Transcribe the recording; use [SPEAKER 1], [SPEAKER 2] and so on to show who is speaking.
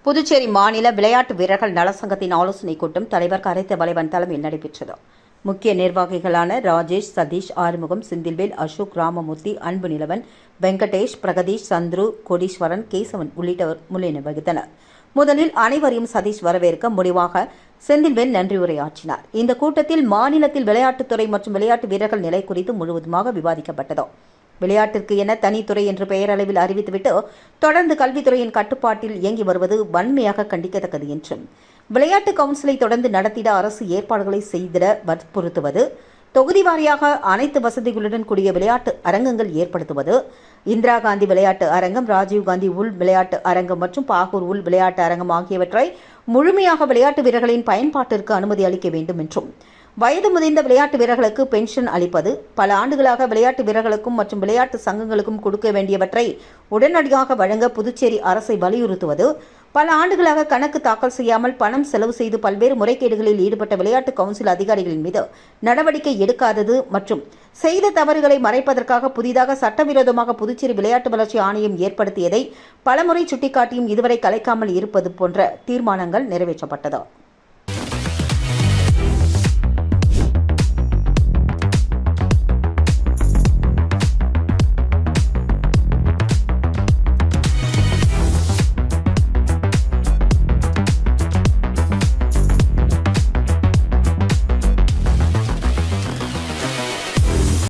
[SPEAKER 1] புதுச்சேரி மாநில விளையாட்டு வீரர்கள் நலசங்கத்தின் ஆலோசனைக் கூட்டம் தலைவர் கரைத்தவளைவன் தலைமையில் நடைபெற்றது. முக்கிய நிர்வாகிகளான ராஜேஷ், சதீஷ், ஆறுமுகம், செந்தில்வேல், அசோக், ராமமூர்த்தி, அன்பு நிலவன், வெங்கடேஷ், பிரகதீஷ், சந்துரு, கோடீஸ்வரன், கேசவன் உள்ளிட்டோர் முன்னிலை வகித்தனர். முதலில் அனைவரையும் சதீஷ் வரவேற்க, முடிவாக செந்தில்வேல் நன்றி உரையாற்றினார். இந்த கூட்டத்தில் மாநிலத்தில் விளையாட்டுத்துறை மற்றும் விளையாட்டு வீரர்கள் நிலை குறித்து முழுவதுமாக விவாதிக்கப்பட்டது. விளையாட்டிற்கு என தனித்துறை என்று பெயரளவில் அறிவித்துவிட்டு தொடர்ந்து கல்வித்துறையின் கட்டுப்பாட்டில் இயங்கி வருவது வன்மையாக கண்டிக்கத்தக்கது என்றும், விளையாட்டு கவுன்சிலை தொடர்ந்து நடத்திட அரசு ஏற்பாடுகளை செய்திட வற்புறுத்துவது, தொகுதி வாரியாக அனைத்து வசதிகளுடன் கூடிய விளையாட்டு அரங்கங்கள் ஏற்படுத்துவது, இந்திரா காந்தி விளையாட்டு அரங்கம், ராஜீவ்காந்தி உள் விளையாட்டு அரங்கம் மற்றும் பாகூர் உள் விளையாட்டு அரங்கம் ஆகியவற்றை முழுமையாக விளையாட்டு வீரர்களின் பயன்பாட்டிற்கு அனுமதி அளிக்க வேண்டும் என்றும், வயது முதிர்ந்த விளையாட்டு வீரர்களுக்கு பென்ஷன் அளிப்பது, பல ஆண்டுகளாக விளையாட்டு வீரர்களுக்கும் மற்றும் விளையாட்டு சங்கங்களுக்கும் கொடுக்க வேண்டியவற்றை உடனடியாக வழங்க புதுச்சேரி அரசை வலியுறுத்துவது, பல ஆண்டுகளாக கணக்கு தாக்கல் செய்யாமல் பணம் செலவு செய்து பல்வேறு முறைகேடுகளில் ஈடுபட்ட விளையாட்டு கவுன்சில் அதிகாரிகளின் மீது நடவடிக்கை எடுக்காதது மற்றும் செய்த தவறுகளை மறைப்பதற்காக புதிதாக சட்டவிரோதமாக புதுச்சேரி விளையாட்டு வளர்ச்சி ஆணையம் ஏற்படுத்தியதை பலமுறை சுட்டிக்காட்டியும் இதுவரை கலைக்காமல் இருப்பது போன்ற தீர்மானங்கள் நிறைவேற்றப்பட்டது.